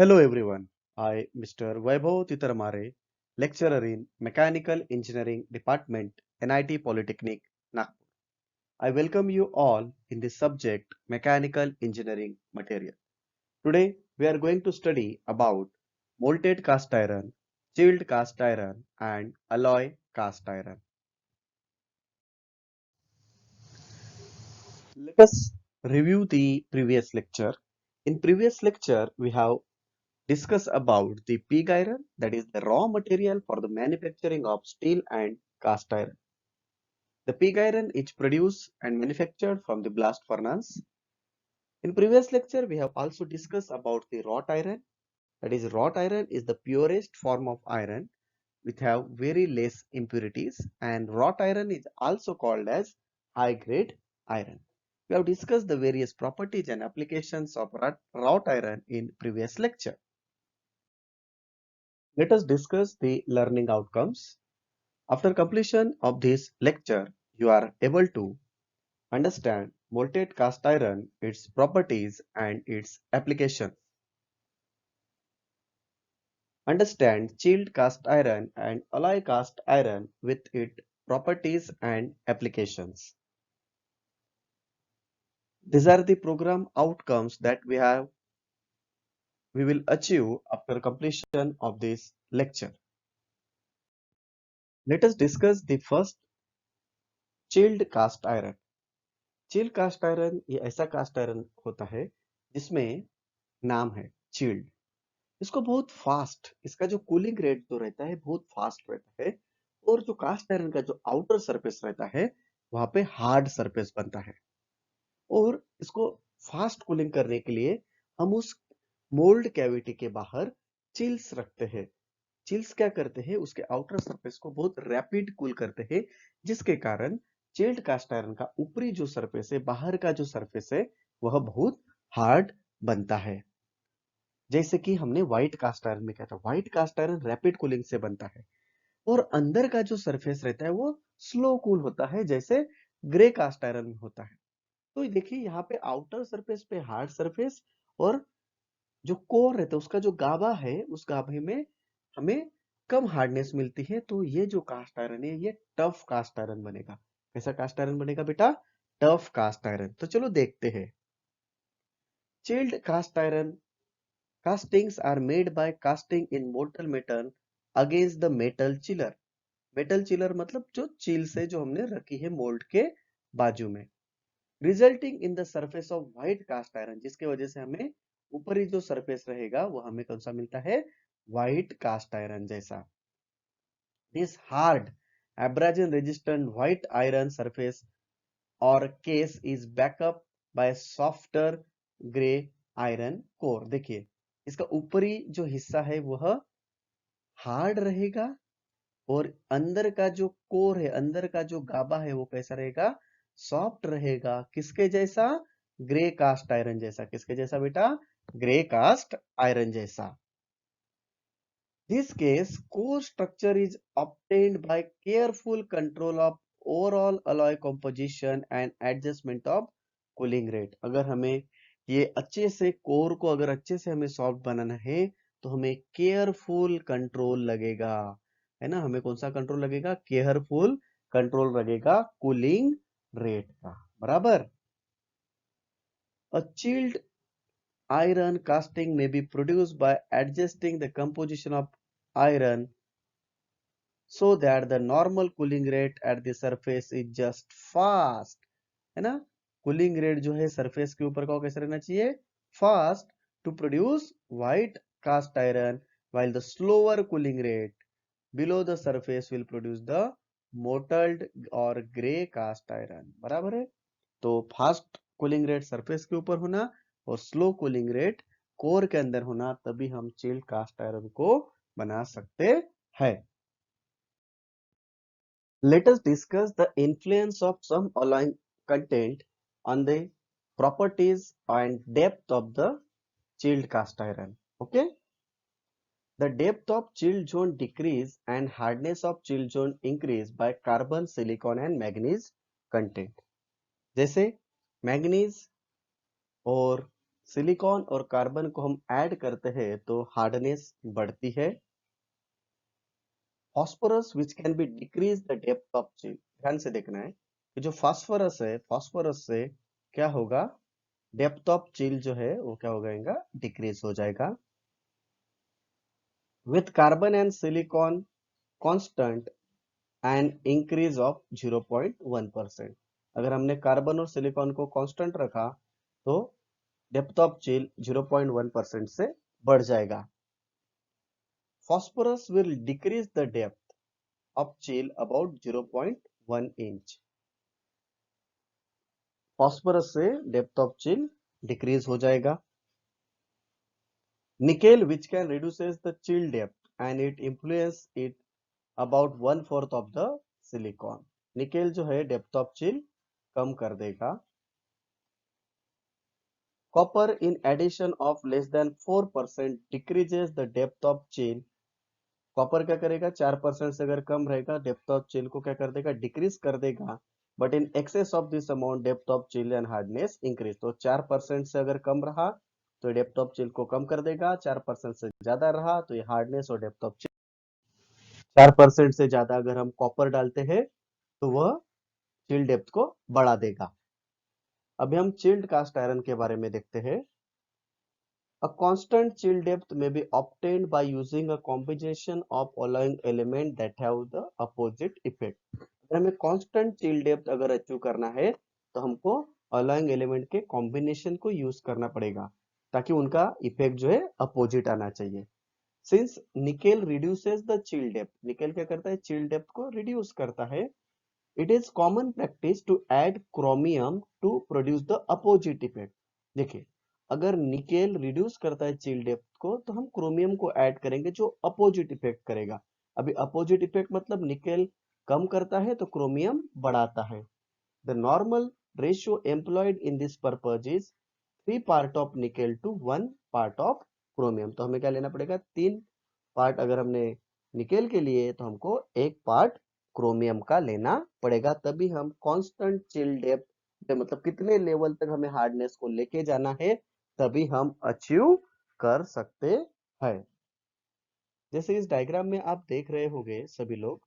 Hello everyone. I, Mr. Vaibhav Titaramare, lecturer in Mechanical Engineering Department, NIT Polytechnic, Nagpur. I welcome you all in the subject Mechanical Engineering Material. Today we are going to study about molten cast iron, chilled cast iron and alloy cast iron. Let us review the previous lecture. In previous lecture we have discuss about the pig iron, that is the raw material for the manufacturing of steel and cast iron. The pig iron is produced and manufactured from the blast furnace. In previous lecture we have also discussed about the wrought iron, that is wrought iron is the purest form of iron which have very less impurities, and wrought iron is also called as high grade iron. We have discussed the various properties and applications of wrought iron in previous lecture. Let us discuss the learning outcomes. After completion of this lecture, you are able to understand molten cast iron, its properties and its application. Understand chilled cast iron and alloy cast iron with its properties and applications. These are the program outcomes that we will achieve after completion of this lecture. Let us discuss the first, chilled cast iron. Chill cast iron ये ऐसा cast iron होता है जिसमें नाम है chilled. इसको बहुत fast, इसका जो कूलिंग रेट जो रहता है बहुत फास्ट रहता है, और जो कास्ट आयरन का जो आउटर सरफेस रहता है वहां पे हार्ड सरफेस बनता है। और इसको फास्ट कूलिंग करने के लिए हम उस मोल्ड कैविटी के बाहर चिल्स रखते हैं। चिल्स क्या करते हैं, उसके आउटर सरफेस को बहुत रैपिड कूल करते हैं, जिसके कारण चिल्ड कास्ट आयरन का ऊपरी जो सरफेस है, बाहर का जो सरफेस है, वह बहुत हार्ड बनता है। जैसे कि हमने व्हाइट कास्ट आयरन में कहा था, white cast iron rapid cooling से बनता है, और अंदर का जो सरफेस रहता है वो स्लो कूल होता है, जैसे ग्रे कास्ट आयरन में होता है। तो देखिए यहाँ पे आउटर सरफेस पे हार्ड सरफेस, और जो कोर रहता है उसका जो गाभा है, उस गाभे में हमें कम हार्डनेस मिलती है। तो ये जो कास्ट आयरन है ये टफ कास्ट आयरन बनेगा। कैसा कास्ट आयरन बनेगा बेटा? Tough cast iron. तो चलो देखते हैं। Chilled cast iron castings are made by casting in molten metal against the metal chiller. Metal chiller मतलब जो चिल से जो हमने रखी है मोल्ड के बाजू में, resulting in the surface of white cast iron, जिसके वजह से हमें ऊपरी जो सरफेस रहेगा वो हमें कौन सा मिलता है? व्हाइट कास्ट आयरन जैसा। This hard abrasion resistant white iron surface or case is backup by softer gray iron core. देखिए इसका ऊपरी जो हिस्सा है वह हार्ड रहेगा, और अंदर का जो कोर है, अंदर का जो गाबा है वो कैसा रहेगा? सॉफ्ट रहेगा। किसके जैसा? ग्रे कास्ट आयरन जैसा। किसके जैसा बेटा? ग्रे कास्ट आयरन जैसा। This case, core structure is obtained by careful control of overall alloy composition and adjustment of cooling rate. अगर हमें ये अच्छे से कोर को अगर अच्छे से हमें सॉफ्ट बनाना है तो हमें केयरफुल कंट्रोल लगेगा, है ना? हमें कौन सा कंट्रोल लगेगा? केयरफुल कंट्रोल लगेगा कूलिंग रेट का, बराबर। A chilled iron casting may be produced by adjusting the composition of iron so that the normal cooling rate at the surface is just fast, है ना? कूलिंग रेट जो है surface के ऊपर का कैसा रहना चाहिए? Fast, to produce white cast iron, while the slower cooling rate below the surface will produce the mottled और ग्रे कास्ट आयरन, बराबर है। तो फास्ट कूलिंग रेट सरफेस के ऊपर होना और स्लो कूलिंग रेट कोर के अंदर होना, तभी हम चिल्ड कास्ट आयरन को बना सकते हैं। Let us discuss the influence of some alloy content on the properties and depth of the chilled cast iron. Okay, the depth of chill zone decrease and hardness of chill zone increase by carbon, silicon and manganese content. जैसे manganese और silicon और carbon को हम add करते हैं तो hardness बढ़ती है। Phosphorus which can be decrease the depth of chill. ध्यान से देखना है कि जो फास्फोरस है, फास्फोरस से क्या होगा, डेप्थ ऑफ चिल जो है वो क्या हो जाएगा, डिक्रीज हो जाएगा। With carbon and silicon constant and increase of 0.1%। अगर हमने कार्बन और सिलिकॉन को कांस्टेंट रखा तो डेप्थ ऑफ चिल 0.1% से बढ़ जाएगा। Phosphorus will decrease the depth of chill about 0.1 inch. Phosphorus से depth of chill decrease हो जाएगा। Nickel which can reduces the chill depth and it influence it about 1/4 of the silicon. Nickel जो है depth of chill कम कर देगा। Copper in addition of less than 4% decreases the depth of chill. Copper क्या करेगा, 4% से अगर कम रहेगा depth of chill को क्या कर देगा, डिक्रीज कर देगा। But in excess of this amount depth of chill and hardness increase. तो 4% से अगर कम रहा तो डेप्थ ऑफ चिल को कम कर देगा, 4% से ज्यादा रहा तो ये हार्डनेस और डेप्थ ऑफ चिल। 4% से ज्यादा अगर हम कॉपर डालते हैं तो वह चिल डेप्थ को बढ़ा देगा। अभी हम चिल्ड कास्ट आयरन के बारे में देखते हैं। A constant chill depth may be obtained by using a combination of alloying element that have the opposite effect. अगर हमें constant chill depth अगर अचीव करना है तो हमको alloying element के combination को use करना पड़ेगा ताकि उनका effect जो है opposite आना चाहिए। Since nickel reduces the chill depth, nickel क्या करता है, chill depth को reduce करता है। It is common practice to add chromium to produce the opposite effect. देखिए, अगर निकेल रिड्यूस करता है चिल डेप्थ को तो हम क्रोमियम को ऐड करेंगे जो अपोजिट इफेक्ट करेगा। अभी अपोजिट इफेक्ट मतलब निकेल कम करता है तो क्रोमियम बढ़ाता है। The normal ratio employed in this purpose is 3 part of nickel to 1 part of chromium. तो हमें क्या लेना पड़ेगा, 3 पार्ट अगर हमने निकेल के लिए तो हमको 1 पार्ट क्रोमियम का लेना पड़ेगा, तभी हम कांस्टेंट चिल डेप्थ मतलब कितने लेवल तक हमें हार्डनेस को लेके जाना है तभी हम अचीव कर सकते हैं। जैसे इस डायग्राम में आप देख रहे होंगे सभी लोग,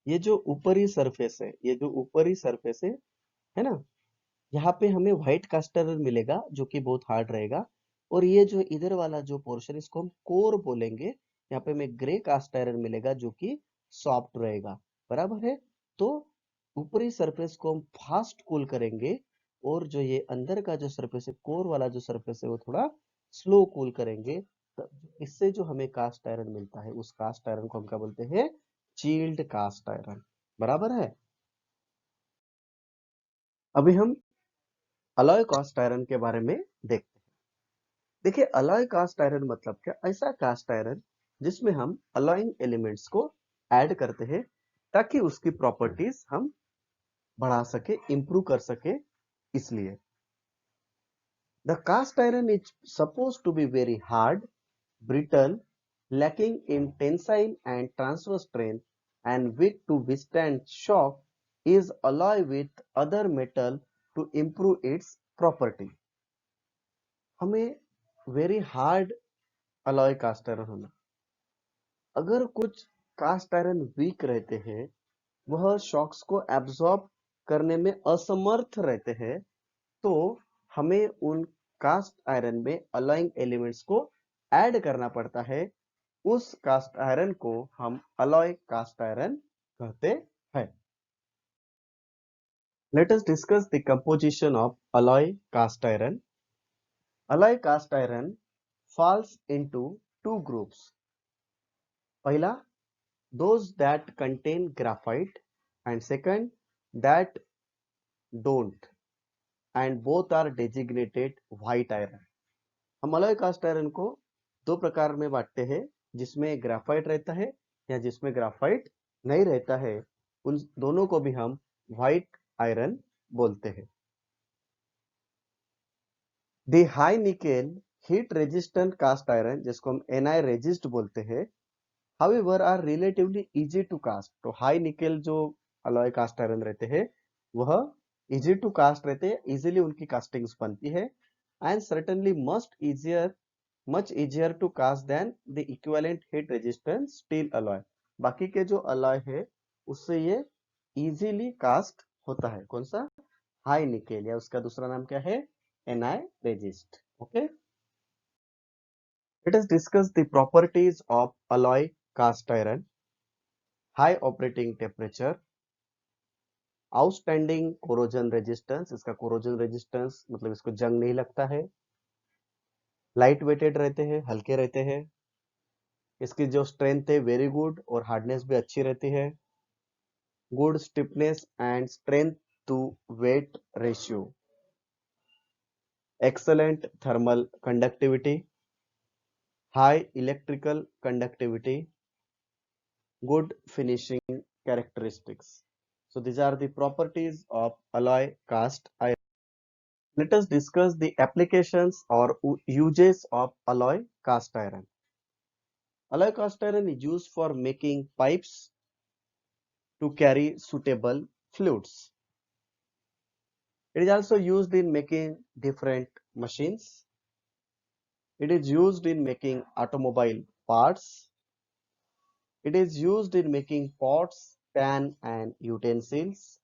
ये जो ऊपरी सरफेस है, ये जो ऊपरी सरफेस है ना, यहाँ पे हमें व्हाइट कास्ट आयरन मिलेगा जो कि बहुत हार्ड रहेगा। और ये जो इधर वाला जो पोर्शन इसको हम कोर बोलेंगे, यहाँ पे हमें ग्रे कास्ट आयरन मिलेगा जो कि सॉफ्ट रहेगा। बराबर है। तो ऊपरी सरफेस को हम फास्ट कूल करेंगे और जो ये अंदर का जो सरफेस है, कोर वाला जो सरफेस है, वो थोड़ा स्लो कूल करेंगे। तो इससे जो हमें कास्ट आयरन मिलता है उस कास्ट आयरन को हम क्या बोलते हैं, चील्ड कास्ट आयरन। बराबर है। अभी हम अलॉय कास्ट आयरन के बारे में देखते हैं। देखिए, अलॉय कास्ट आयरन मतलब क्या, ऐसा कास्ट आयरन जिसमें हम अलॉइंग एलिमेंट्स को ऐड करते हैं ताकि उसकी प्रॉपर्टीज हम बढ़ा सके, इंप्रूव कर सके। इसलिए the cast iron is suppose to be very hard, brittle, lacking in tensile and transfer strength, and weak to withstand shock, is alloy with other metal to improve its property. हमें very hard alloy cast iron होना। अगर कुछ cast iron week रहते हैं, वह shocks को absorb करने में असमर्थ रहते हैं, तो हमें उन कास्ट आयरन में अलॉइंग एलिमेंट्स को ऐड करना पड़ता है। उस कास्ट आयरन को हम अलॉय कास्ट आयरन कहते हैं। Let us discuss the composition of alloy cast iron. Alloy cast iron falls into two groups. पहला, those that contain graphite, and second, that don't, and both are designated white iron. हम alloy cast iron को दो प्रकार में बांटते हैं, जिसमें graphite रहता है या जिसमें ग्राफाइट नहीं रहता है। उन दोनों को भी हम व्हाइट आयरन बोलते हैं। The high nickel heat resistant cast iron, जिसको हम एनआई रेजिस्ट बोलते हैं, however are relatively easy to cast। तो हाई निकेल जो अलॉय कास्ट आयरन रहते हैं वह इजी टू कास्ट रहते हैं, इजीली उनकी कास्टिंग्स बनती है, and certainly much easier to cast than the equivalent heat resistance steel alloy. बाकी के जो अलॉय है उससे ये इजीली कास्ट होता है। कौन सा? हाई निकेल, या उसका दूसरा नाम क्या है? NI resist. Okay, let us discuss the properties of alloy cast iron. High operating temperature, outstanding corrosion resistance, इसका कोरोजन रेजिस्टेंस मतलब इसको जंग नहीं लगता है, लाइट वेटेड रहते हैं, हल्के रहते हैं, इसकी जो स्ट्रेंथ है वेरी गुड और हार्डनेस भी अच्छी रहती है, good stiffness and strength to weight ratio, excellent thermal conductivity, high electrical conductivity, good finishing characteristics. So these are the properties of alloy cast iron. Let us discuss the applications or uses of alloy cast iron. Alloy cast iron is used for making pipes to carry suitable fluids. It is also used in making different machines. It is used in making automobile parts. It is used in making pots, pan and utensils.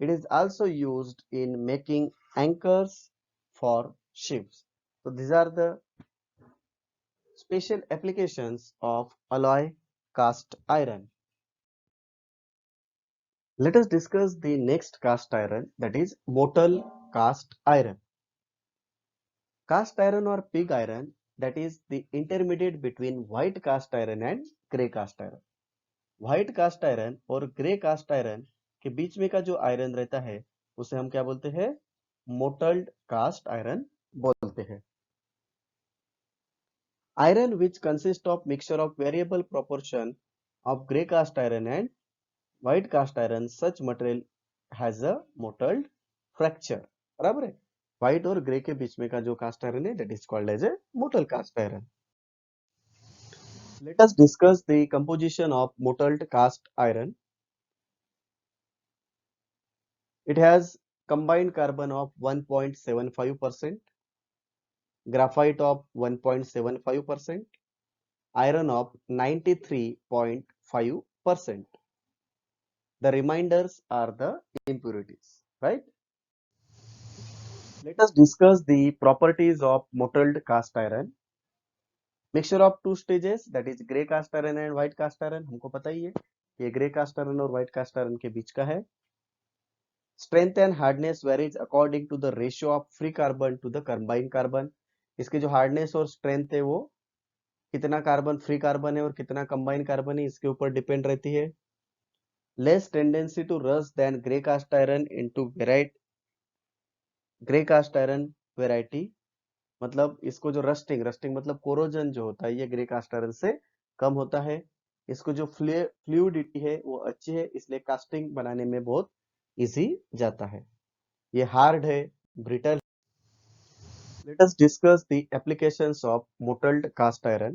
It is also used in making anchors for ships. So these are the special applications of alloy cast iron. Let us discuss the next cast iron, that is metal cast iron. Cast iron or pig iron, that is the intermediate between white cast iron and grey cast iron. White cast iron और grey cast iron के बीच में का जो iron रहता है उसे हम क्या बोलते हैं? मोटल्ड कास्ट आयरन बोलते हैं। Iron which consist of mixture of variable proportion of grey cast iron and white cast iron, such material has a mottled fracture. बराबर है, व्हाइट और ग्रे के बीच में का जो कास्ट आयरन है that is called as a mottle cast iron. Let us discuss the composition of mottled cast iron. It has combined carbon of 1.75%, graphite of 1.75%, iron of 93.5%. The remainders are the impurities, right? Let us discuss the properties of mottled cast iron. Mixture of two stages, that is grey cast iron and white cast iron. हमको पता ही है ये grey cast iron और white cast iron के बीच का है। Strength and hardness varies according to the ratio of free carbon to the combined carbon. इसके जो हार्डनेस और स्ट्रेंथ है वो कितना कार्बन फ्री कार्बन है और कितना कंबाइंड कार्बन है इसके ऊपर डिपेंड रहती है। Less tendency to rust than grey cast iron into grey cast iron variety, मतलब इसको जो रस्टिंग मतलब कोरोजन जो होता है ये ग्रे कास्ट आयरन से कम होता है। इसको जो फ्लूइडिटी है वो अच्छी है, इसलिए कास्टिंग बनाने में बहुत इजी जाता है। ये हार्ड है, brittle. Let us discuss the applications of mottled cast iron.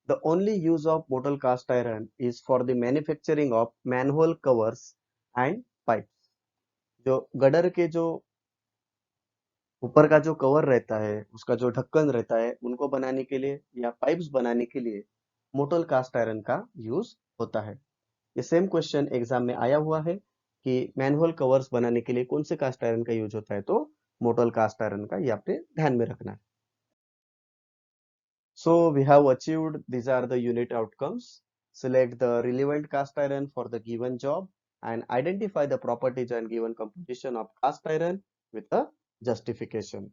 The only use of mottled cast iron is for the manufacturing of manhole covers and pipes. जो गडर के जो ऊपर का जो कवर रहता है उसका जो ढक्कन रहता है उनको बनाने के लिए या पाइप्स बनाने के लिए मोटल कास्ट आयरन का यूज होता है। ये सेम क्वेश्चन एग्जाम में आया हुआ है कि मैनहोल कवर्स बनाने के लिए कौन से कास्ट आयरन का यूज होता है, तो मोटल कास्ट आयरन का, ये आपने ध्यान में रखना है। So we have achieved, these are the unit outcomes. Select the relevant cast iron for the given job and identify the properties and given composition of cast iron with a justification.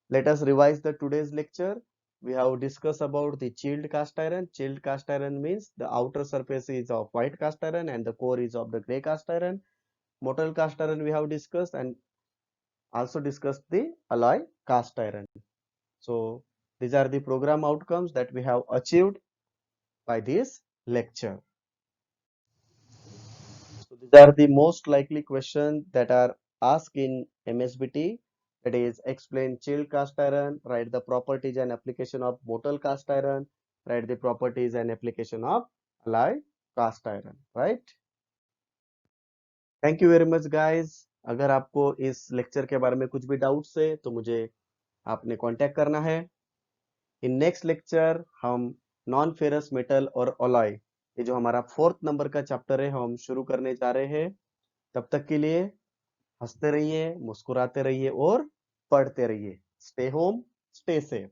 Let us revise the today's lecture. We have discussed about the chilled cast iron. Chilled cast iron means the outer surface is of white cast iron and the core is of the grey cast iron. Metal cast iron we have discussed, and also discussed the alloy cast iron. So these are the program outcomes that we have achieved by this lecture. So these are the most likely questions that are asked in MSBT. That is, explain chilled cast iron, write the properties and application of metal cast iron, write the properties and application of alloy cast iron, right? Thank you very much, guys. अगर आपको इस lecture के बारे में कुछ भी doubts है तो मुझे आपने कांटेक्ट करना है। इन नेक्स्ट लेक्चर हम नॉन फेरस मेटल और अलॉय, ये जो हमारा 4th नंबर का चैप्टर है, हम शुरू करने जा रहे हैं। तब तक के लिए हंसते रहिए, मुस्कुराते रहिए और पढ़ते रहिए। Stay home, stay safe.